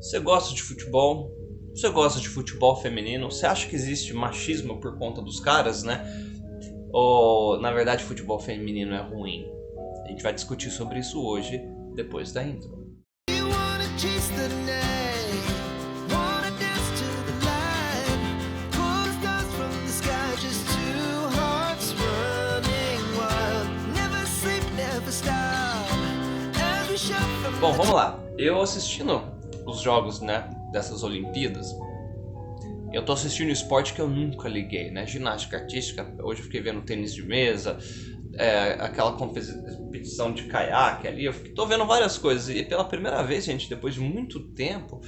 Você gosta de futebol? Você gosta de futebol feminino? Você acha que existe machismo por conta dos caras, né? Ou, na verdade, futebol feminino é ruim? A gente vai discutir sobre isso hoje, depois da intro. Bom, vamos lá. Eu assistindo os jogos, né, dessas Olimpíadas, eu tô assistindo esporte que eu nunca liguei, né? Ginástica artística, hoje eu fiquei vendo tênis de mesa, aquela competição de caiaque ali, tô vendo várias coisas. E pela primeira vez, gente, depois de muito tempo,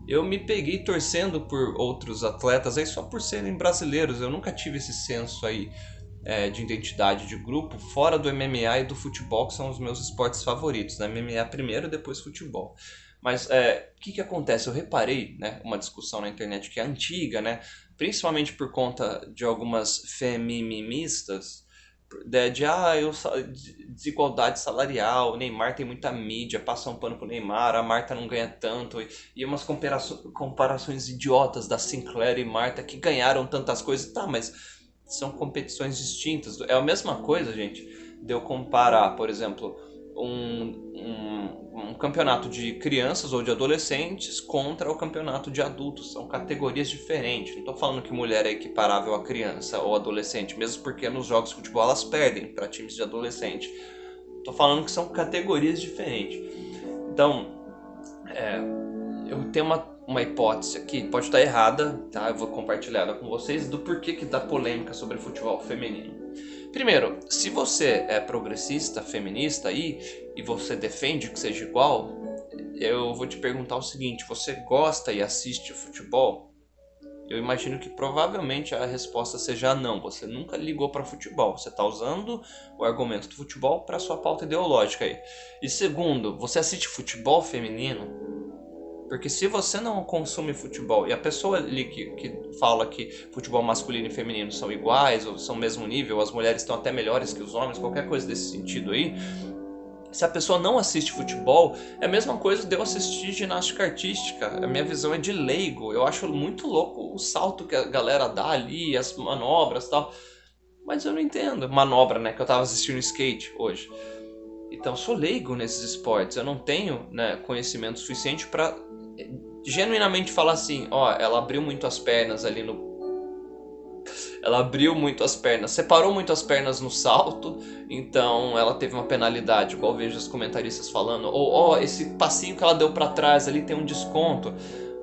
eu me peguei torcendo por outros atletas aí só por serem brasileiros. Eu nunca tive esse senso aí de identidade de grupo, fora do MMA e do futebol, que são os meus esportes favoritos, né? MMA primeiro, depois futebol. Mas o que acontece? Eu reparei, né, uma discussão na internet que é antiga, né, principalmente por conta de algumas feminimistas, desigualdade salarial, o Neymar tem muita mídia, passa um pano pro Neymar, a Marta não ganha tanto, e umas comparações idiotas da Sinclair e Marta que ganharam tantas coisas. Tá, mas são competições distintas. É a mesma coisa, gente, de eu comparar, por exemplo, um campeonato de crianças ou de adolescentes contra o campeonato de adultos. São categorias diferentes. Não estou falando que mulher é equiparável a criança ou adolescente, mesmo porque nos jogos de futebol elas perdem para times de adolescente. Estou falando que são categorias diferentes. Então, eu tenho uma hipótese aqui, pode estar errada, tá? Eu vou compartilhar ela com vocês do porquê que dá polêmica sobre futebol feminino. Primeiro, se você é progressista, feminista e você defende que seja igual, eu vou te perguntar o seguinte: você gosta e assiste futebol? Eu imagino que provavelmente a resposta seja não. Você nunca ligou para futebol. Você está usando o argumento do futebol para sua pauta ideológica aí. E segundo, você assiste futebol feminino? Porque se você não consome futebol e a pessoa ali que fala que futebol masculino e feminino são iguais ou são o mesmo nível, as mulheres estão até melhores que os homens, qualquer coisa desse sentido aí, se a pessoa não assiste futebol, é a mesma coisa de eu assistir ginástica artística. A minha visão é de leigo. Eu acho muito louco o salto que a galera dá ali, as manobras e tal. Mas eu não entendo. Manobra, né? Que eu tava assistindo skate hoje. Então eu sou leigo nesses esportes. Eu não tenho, né, conhecimento suficiente para genuinamente falar assim: ó, ela abriu muito as pernas ali no... Ela abriu muito as pernas, separou muito as pernas no salto, então ela teve uma penalidade, igual eu vejo os comentaristas falando. Ou, ó, esse passinho que ela deu para trás ali tem um desconto.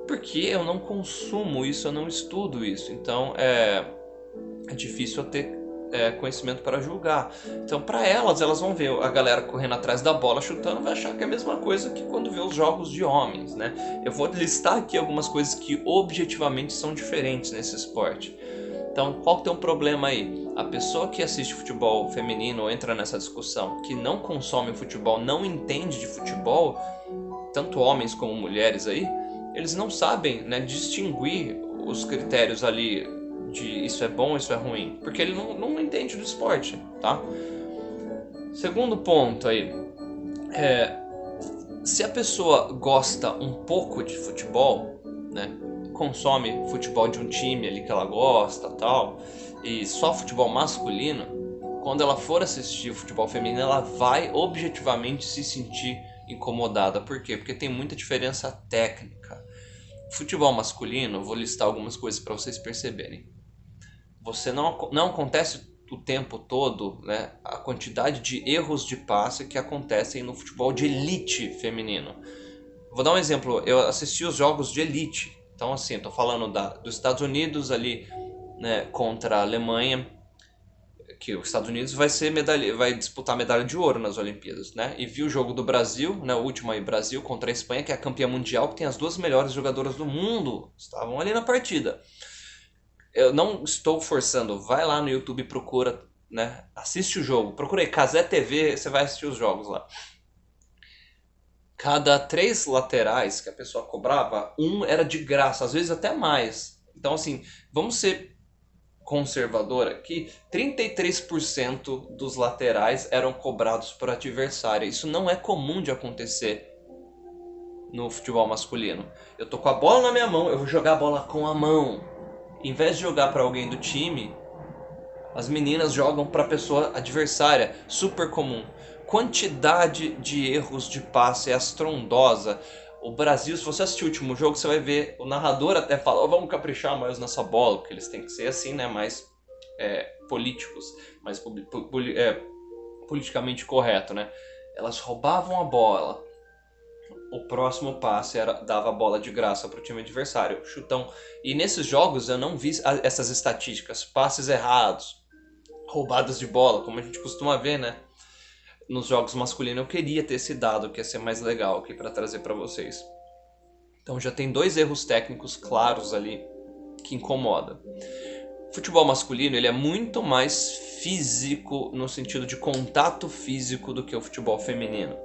Porque eu não consumo isso, eu não estudo isso. Então é difícil eu ter conhecimento para julgar. Então, para elas vão ver a galera correndo atrás da bola, chutando, vai achar que é a mesma coisa que quando vê os jogos de homens, né? Eu vou listar aqui algumas coisas que objetivamente são diferentes nesse esporte. Então, qual que tem um problema aí? A pessoa que assiste futebol feminino entra nessa discussão, que não consome futebol, não entende de futebol, tanto homens como mulheres aí, eles não sabem, né, distinguir os critérios ali de isso é bom, isso é ruim, porque ele não entende do esporte, tá? Segundo ponto aí, se a pessoa gosta um pouco de futebol, né, consome futebol de um time ali que ela gosta, tal, e só futebol masculino, quando ela for assistir futebol feminino, ela vai objetivamente se sentir incomodada. Por quê? Porque tem muita diferença técnica. Futebol masculino, vou listar algumas coisas para vocês perceberem. Você não acontece o tempo todo, né, a quantidade de erros de passe que acontecem no futebol de elite feminino. Vou dar um exemplo. Eu assisti os jogos de elite. Então, assim, estou falando dos Estados Unidos ali, né, contra a Alemanha, que os Estados Unidos vai disputar medalha de ouro nas Olimpíadas, né? E vi o jogo do Brasil, né, o último aí, Brasil contra a Espanha, que é a campeã mundial, que tem as duas melhores jogadoras do mundo. Estavam ali na partida. Eu não estou forçando, vai lá no YouTube e procura, né? Assiste o jogo. Procura aí, Casé TV, você vai assistir os jogos lá. Cada 3 laterais que a pessoa cobrava, um era de graça, às vezes até mais. Então, assim, vamos ser conservador aqui, 33% dos laterais eram cobrados por adversário. Isso não é comum de acontecer. no futebol masculino. Eu tô com a bola na minha mão, eu vou jogar a bola com a mão. Em vez de jogar para alguém do time, as meninas jogam para a pessoa adversária, super comum. Quantidade de erros de passe é estrondosa. O Brasil, se você assistir o último jogo, você vai ver, o narrador até fala, oh, vamos caprichar mais nessa bola, porque eles têm que ser assim, né, mais políticos, mais politicamente correto, né? Elas roubavam a bola. O próximo passe dava a bola de graça para o time adversário, chutão. E nesses jogos eu não vi essas estatísticas, passes errados, roubadas de bola, como a gente costuma ver, né? Nos jogos masculinos eu queria ter esse dado, que ia ser mais legal aqui para trazer para vocês. Então já tem 2 erros técnicos claros ali que incomodam. O futebol masculino ele é muito mais físico no sentido de contato físico do que o futebol feminino.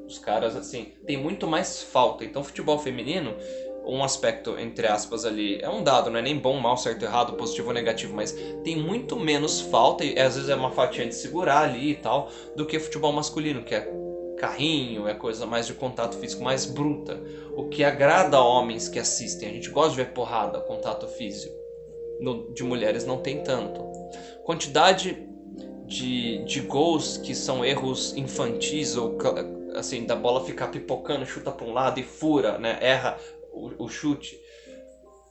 Os caras, assim, tem muito mais falta. Então, futebol feminino, um aspecto, entre aspas, ali, é um dado, não é nem bom, mal, certo, errado, positivo ou negativo, mas tem muito menos falta, e às vezes é uma fatia de segurar ali e tal, do que futebol masculino, que é carrinho, é coisa mais de contato físico, mais bruta. O que agrada a homens que assistem. A gente gosta de ver porrada, contato físico. De mulheres não tem tanto. Quantidade de gols que são erros infantis ou assim, da bola ficar pipocando, chuta para um lado e fura, né? Erra o chute.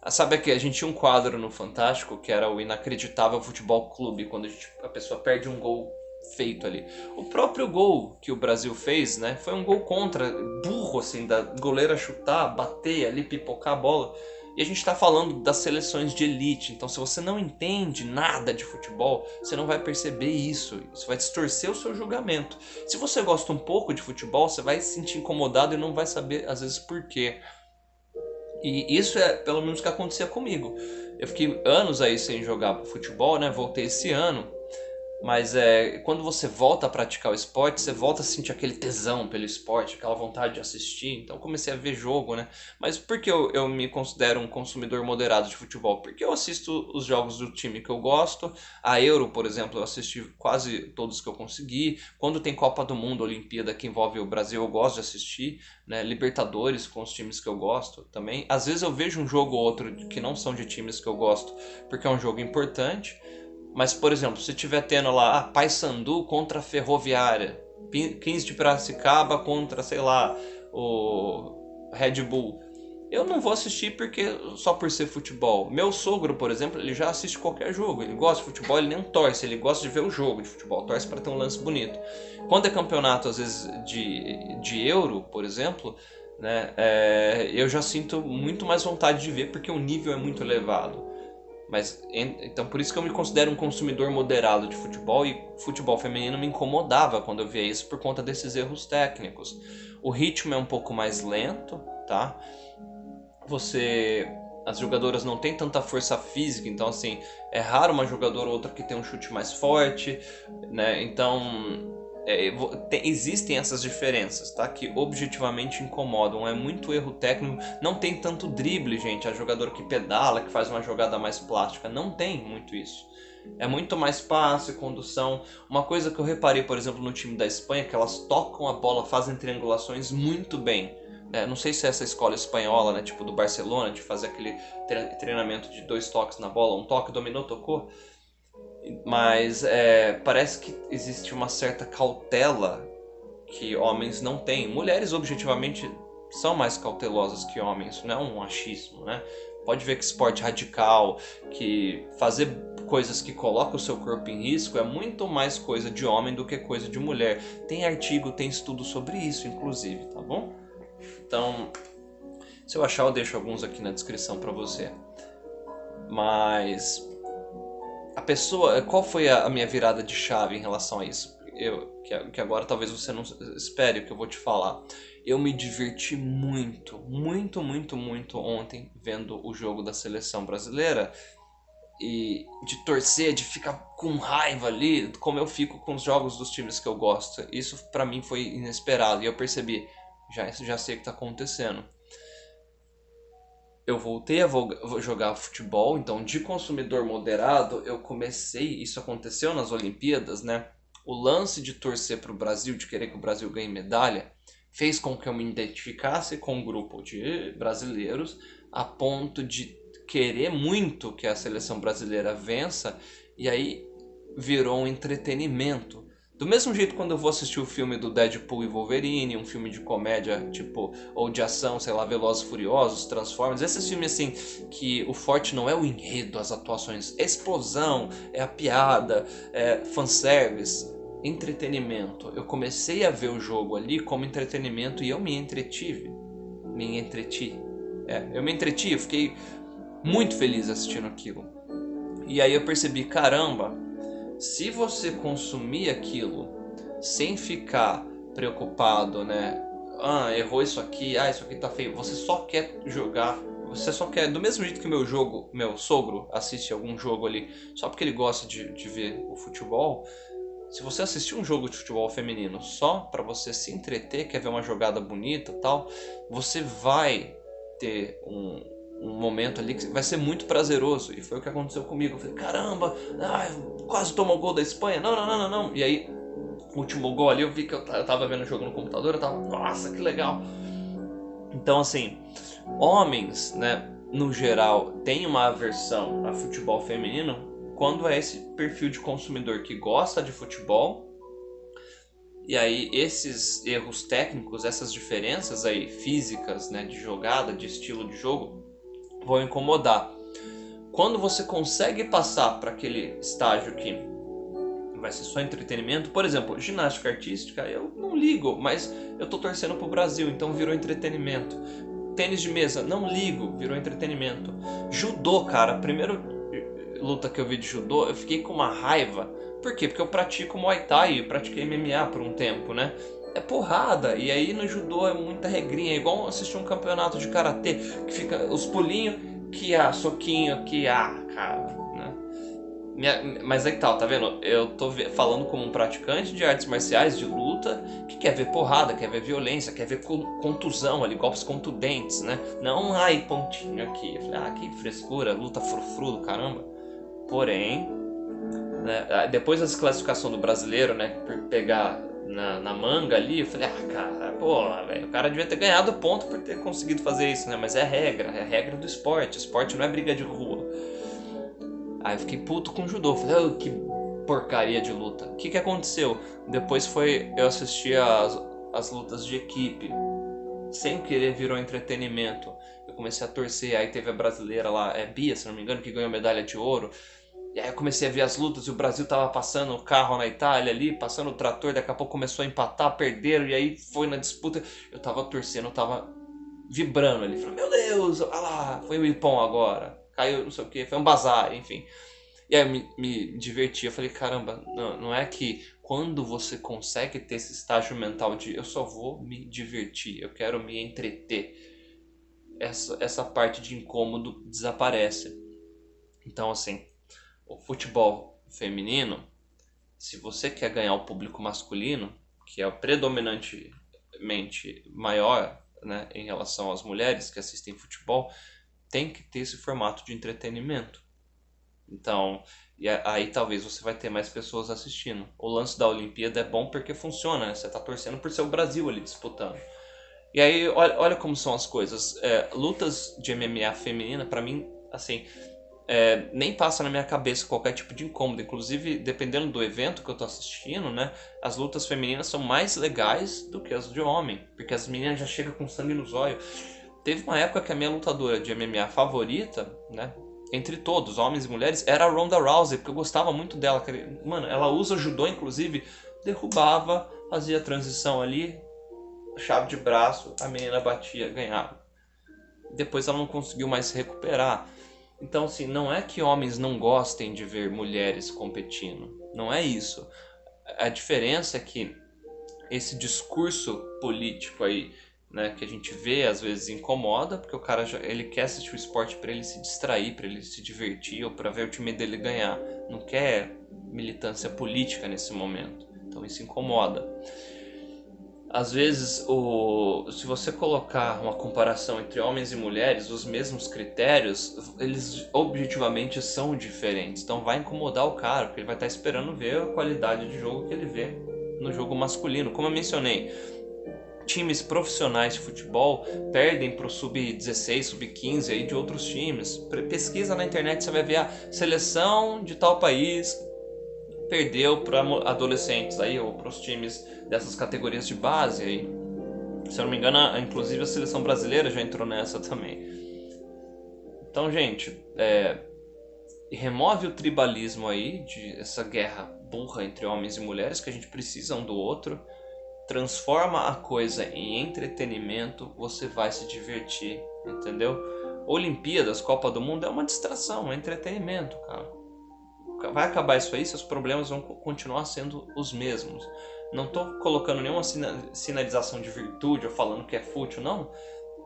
Sabe que a gente tinha um quadro no Fantástico que era o Inacreditável Futebol Clube, quando a pessoa perde um gol feito ali. O próprio gol que o Brasil fez, né? Foi um gol contra, burro assim, da goleira chutar, bater ali, pipocar a bola. E a gente está falando das seleções de elite, então se você não entende nada de futebol, você não vai perceber isso, isso vai distorcer o seu julgamento. Se você gosta um pouco de futebol, você vai se sentir incomodado e não vai saber às vezes por quê. E isso é pelo menos o que acontecia comigo. Eu fiquei anos aí sem jogar futebol, né? Voltei esse ano. Mas quando você volta a praticar o esporte, você volta a sentir aquele tesão pelo esporte, aquela vontade de assistir. Então comecei a ver jogo, né? Mas por que eu me considero um consumidor moderado de futebol? Porque eu assisto os jogos do time que eu gosto. A Euro, por exemplo, eu assisti quase todos que eu consegui. Quando tem Copa do Mundo, Olimpíada, que envolve o Brasil, eu gosto de assistir. Né? Libertadores com os times que eu gosto também. Às vezes eu vejo um jogo ou outro que não são de times que eu gosto, porque é um jogo importante. Mas, por exemplo, se tiver tendo lá Paysandu contra Ferroviária, 15 de Piracicaba contra, sei lá, o Red Bull, eu não vou assistir porque só por ser futebol. Meu sogro, por exemplo, ele já assiste qualquer jogo. Ele gosta de futebol, ele nem torce, ele gosta de ver o jogo de futebol, torce para ter um lance bonito. Quando é campeonato, às vezes, de Euro, por exemplo, né, eu já sinto muito mais vontade de ver porque o nível é muito elevado. Mas então por isso que eu me considero um consumidor moderado de futebol e futebol feminino me incomodava quando eu via isso por conta desses erros técnicos. O ritmo é um pouco mais lento, tá? As jogadoras não têm tanta força física, então assim, é raro uma jogadora ou outra que tem um chute mais forte, né? Então existem essas diferenças, tá? Que objetivamente incomodam. É muito erro técnico. Não tem tanto drible, gente. A jogadora que pedala, que faz uma jogada mais plástica. Não tem muito isso. É muito mais passe, condução. Uma coisa que eu reparei, por exemplo, no time da Espanha, é que elas tocam a bola, fazem triangulações muito bem. Não sei se é essa escola espanhola, né? Tipo do Barcelona, de fazer aquele treinamento de 2 toques na bola. Um toque, dominou, tocou. Mas parece que existe uma certa cautela que homens não têm. Mulheres objetivamente são mais cautelosas que homens, isso não é um achismo, né? Pode ver que esporte radical, que fazer coisas que colocam o seu corpo em risco é muito mais coisa de homem do que coisa de mulher. Tem artigo, tem estudo sobre isso, inclusive, tá bom? Então, se eu achar, eu deixo alguns aqui na descrição para você. Mas a pessoa, qual foi a minha virada de chave em relação a isso? Que agora talvez você não espere o que eu vou te falar. Eu me diverti muito, muito, muito, muito ontem vendo o jogo da seleção brasileira e de torcer, de ficar com raiva ali, como eu fico com os jogos dos times que eu gosto. Isso pra mim foi inesperado e eu percebi, já sei o que tá acontecendo. Eu voltei a jogar futebol, então de consumidor moderado eu comecei, isso aconteceu nas Olimpíadas, né? O lance de torcer para o Brasil, de querer que o Brasil ganhe medalha, fez com que eu me identificasse com um grupo de brasileiros a ponto de querer muito que a seleção brasileira vença, e aí virou um entretenimento. Do mesmo jeito, quando eu vou assistir o filme do Deadpool e Wolverine, um filme de comédia, tipo, ou de ação, sei lá, Velozes e Furiosos, Transformers, esses filmes assim, que o forte não é o enredo, as atuações, é a explosão, é a piada, é fanservice, entretenimento. Eu comecei a ver o jogo ali como entretenimento e eu me entretive. Me entreti. Eu me entreti, eu fiquei muito feliz assistindo aquilo. E aí eu percebi, caramba, se você consumir aquilo sem ficar preocupado, né? Ah, errou isso aqui, isso aqui tá feio. Você só quer jogar, você só quer, do mesmo jeito que meu sogro assiste algum jogo ali, só porque ele gosta de ver o futebol. Se você assistir um jogo de futebol feminino só pra você se entreter, quer ver uma jogada bonita e tal, você vai ter um momento ali que vai ser muito prazeroso. E foi o que aconteceu comigo. Eu falei, caramba, quase tomou o gol da Espanha. Não, não, não, não, não. E aí, o último gol ali, eu vi que eu tava vendo o jogo no computador, eu tava, nossa, que legal. Então, assim, homens, né, no geral, têm uma aversão a futebol feminino quando é esse perfil de consumidor que gosta de futebol. E aí esses erros técnicos, essas diferenças aí físicas, né, de jogada, de estilo de jogo, vão incomodar. Quando você consegue passar para aquele estágio que vai ser só entretenimento, por exemplo, ginástica artística, eu não ligo, mas eu tô torcendo pro Brasil, então virou entretenimento. Tênis de mesa, não ligo, virou entretenimento. Judô, cara, a primeira luta que eu vi de judô, eu fiquei com uma raiva. Por quê? Porque eu pratico Muay Thai, eu pratiquei MMA por um tempo, né? É porrada, e aí no judô é muita regrinha, é igual assistir um campeonato de karatê, que fica os pulinhos, que soquinho, cara, né? Mas aí que tá vendo? Eu tô falando como um praticante de artes marciais, de luta, que quer ver porrada, quer ver violência, quer ver contusão ali, golpes contundentes, né? Não, pontinho aqui. Eu falei, que frescura, luta frufru, caramba. Porém, né, depois da desclassificação do brasileiro, né, por pegar na manga ali, eu falei, cara, velho, o cara devia ter ganhado ponto por ter conseguido fazer isso, né? Mas é a regra do esporte. Esporte não é briga de rua. Aí eu fiquei puto com o judô, falei, que porcaria de luta. O que aconteceu? Depois eu assisti as lutas de equipe, sem querer virou entretenimento. Eu comecei a torcer, aí teve a brasileira lá, Bia, se não me engano, que ganhou medalha de ouro. E aí eu comecei a ver as lutas e o Brasil tava passando o carro na Itália ali, passando o trator, daqui a pouco começou a empatar, perderam, e aí foi na disputa. Eu tava torcendo, eu tava vibrando ali, falando, meu Deus, olha lá, foi o Ipom agora, caiu não sei o que, foi um bazar, enfim. E aí eu me diverti, eu falei, caramba, não é que quando você consegue ter esse estágio mental de eu só vou me divertir, eu quero me entreter, essa parte de incômodo desaparece. Então, assim, o futebol feminino, se você quer ganhar o público masculino, que é o predominantemente maior, né, em relação às mulheres que assistem futebol, tem que ter esse formato de entretenimento. Então, e aí talvez você vai ter mais pessoas assistindo. O lance da Olimpíada é bom porque funciona, né? Você tá torcendo por ser o Brasil ali disputando. E aí, olha como são as coisas. Lutas de MMA feminina, pra mim, assim, nem passa na minha cabeça qualquer tipo de incômodo. Inclusive, dependendo do evento que eu tô assistindo, né? As lutas femininas são mais legais do que as de homem. Porque as meninas já chegam com sangue nos olhos. Teve uma época que a minha lutadora de MMA favorita, né? Entre todos, homens e mulheres, era a Ronda Rousey, porque eu gostava muito dela. Mano, ela usa judô, inclusive, derrubava, fazia a transição ali, chave de braço, a menina batia, ganhava. Depois ela não conseguiu mais se recuperar. Então, assim, não é que homens não gostem de ver mulheres competindo. Não é isso. A diferença é que esse discurso político aí, né, que a gente vê, às vezes incomoda, porque o cara ele quer assistir o esporte para ele se distrair, para ele se divertir ou para ver o time dele ganhar. Não quer militância política nesse momento. Então isso incomoda. Às vezes, se você colocar uma comparação entre homens e mulheres, os mesmos critérios, eles objetivamente são diferentes. Então vai incomodar o cara, porque ele vai estar esperando ver a qualidade de jogo que ele vê no jogo masculino. Como eu mencionei, times profissionais de futebol perdem pro sub-16, sub-15 aí de outros times. Pesquisa na internet, você vai ver a seleção de tal país perdeu para adolescentes aí, ou para os times dessas categorias de base aí. Se eu não me engano, inclusive a seleção brasileira já entrou nessa também. Então, gente, remove o tribalismo aí, essa guerra burra entre homens e mulheres, que a gente precisa um do outro. Transforma a coisa em entretenimento, você vai se divertir, entendeu? Olimpíadas, Copa do Mundo é uma distração, é entretenimento, cara. Vai acabar isso aí, seus problemas vão continuar sendo os mesmos. Não tô colocando nenhuma sinalização de virtude ou falando que é fútil, não.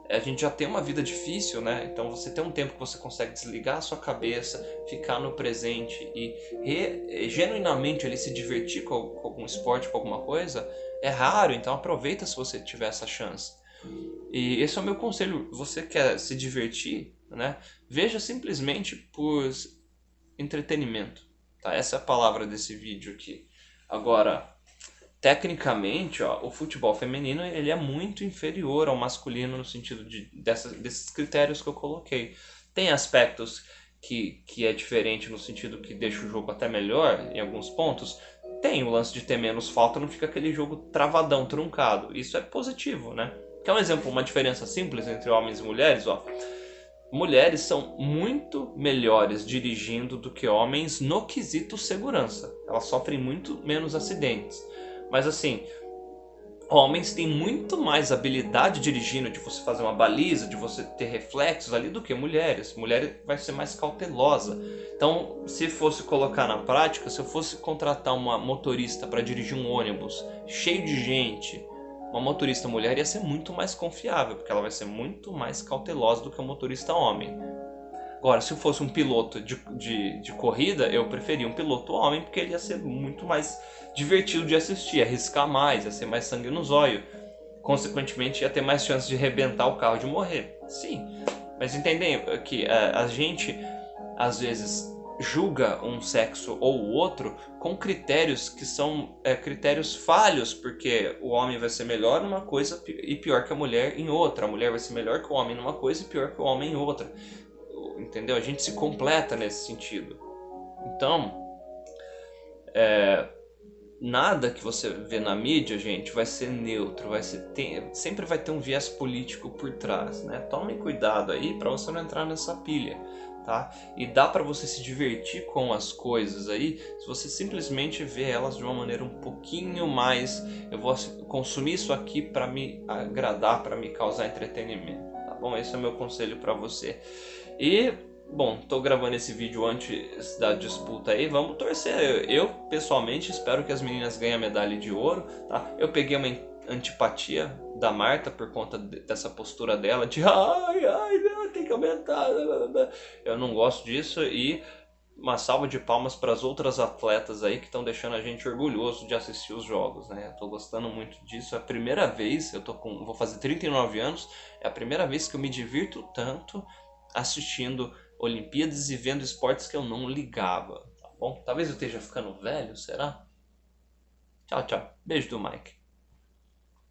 A gente já tem uma vida difícil, né? Então você tem um tempo que você consegue desligar a sua cabeça, ficar no presente e genuinamente ali se divertir com algum esporte, com alguma coisa, é raro, então aproveita se você tiver essa chance. E esse é o meu conselho. Você quer se divertir, né? Veja simplesmente por entretenimento, tá? Essa é a palavra desse vídeo aqui. Agora, tecnicamente, ó, o futebol feminino ele é muito inferior ao masculino no sentido desses critérios que eu coloquei. Tem aspectos que é diferente no sentido que deixa o jogo até melhor em alguns pontos. Tem o lance de ter menos falta, não fica aquele jogo travadão, truncado. Isso é positivo, né? Quer um exemplo, uma diferença simples entre homens e mulheres, ó. Mulheres são muito melhores dirigindo do que homens no quesito segurança. Elas sofrem muito menos acidentes. Mas assim, homens têm muito mais habilidade dirigindo, de você fazer uma baliza, de você ter reflexos ali do que mulheres. Mulher vai ser mais cautelosa. Então, se fosse colocar na prática, se eu fosse contratar uma motorista para dirigir um ônibus cheio de gente, uma motorista mulher ia ser muito mais confiável, porque ela vai ser muito mais cautelosa do que um motorista homem. Agora, se fosse um piloto de corrida, eu preferia um piloto homem, porque ele ia ser muito mais divertido de assistir, ia arriscar mais, ia ser mais sangue no zóio. Consequentemente, ia ter mais chance de arrebentar o carro, de morrer. Sim, mas entendem que a gente, às vezes, julga um sexo ou o outro com critérios que são critérios falhos, porque o homem vai ser melhor numa coisa e pior que a mulher em outra. A mulher vai ser melhor que o homem numa coisa e pior que o homem em outra. Entendeu? A gente se completa nesse sentido. Então, nada que você vê na mídia, gente, vai ser neutro, sempre vai ter um viés político por trás, né? Tome cuidado aí para você não entrar nessa pilha, tá? E dá para você se divertir com as coisas aí, se você simplesmente vê elas de uma maneira um pouquinho mais, eu vou consumir isso aqui para me agradar, para me causar entretenimento, tá bom? Esse é o meu conselho para você. E, bom, tô gravando esse vídeo antes da disputa aí, vamos torcer. Eu, pessoalmente, espero que as meninas ganhem a medalha de ouro, tá? Eu peguei uma antipatia da Marta por conta dessa postura dela de não, tem que aumentar. Eu não gosto disso e uma salva de palmas para as outras atletas aí que estão deixando a gente orgulhoso de assistir os jogos, né? Eu tô gostando muito disso, é a primeira vez, vou fazer 39 anos, é a primeira vez que eu me divirto tanto assistindo Olimpíadas e vendo esportes que eu não ligava, tá bom? Talvez eu esteja ficando velho, será? Tchau, tchau. Beijo do Mike.